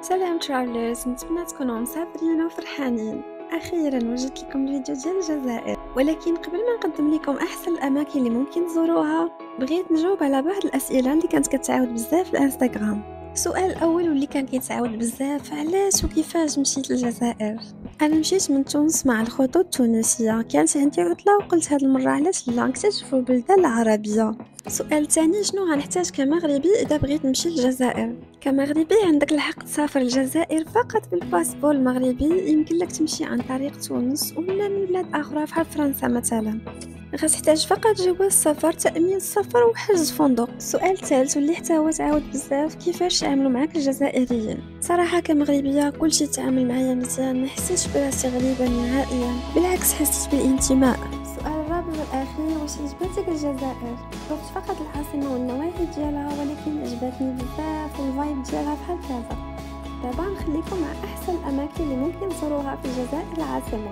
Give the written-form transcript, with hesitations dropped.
سلام ترافلرز، نتمنى تكونوا مسافرين وفرحانين. اخيرا وجدت لكم الفيديو ديال الجزائر، ولكن قبل ما نقدم لكم احسن الاماكن اللي ممكن تزوروها بغيت نجاوب على بعض الاسئله اللي كانت كتعاود بزاف في الانستغرام. السؤال الاول واللي كان كيتعاود بزاف: علاش وكيفاش مشيت للجزائر؟ انا مشيت من تونس مع الخطوط التونسيه، كانت عندي عطله وقلت هاد المره علاش لا نكتشف البلدان العربيه. السؤال الثاني: شنو غنحتاج كمغربي اذا بغيت نمشي للجزائر؟ كمغربي عندك الحق تسافر الجزائر فقط بالباسبور المغربي، يمكن لك تمشي عن طريق تونس ولا من بلاد اخرى بحال فرنسا مثلا. غتحتاج فقط جواز سفر، تأمين السفر وحجز فندق. السؤال الثالث واللي حتى هو تعاود بزاف: كيفاش يعاملوا معاك الجزائريين؟ صراحه كمغربيه كلشي تعامل معايا مزيان، ما حسيتش براسي غريبه نهائيا، بالعكس حسيت بالانتماء. السؤال الرابع والاخير: واش عجبتك الجزائر؟ زرت فقط العاصمه والنواحي ديالها، ولكن عجبتني بزاف الفايب ديالها بحال كذا. دابا نخليكم مع احسن الاماكن اللي ممكن تزوروها في الجزائر العاصمه.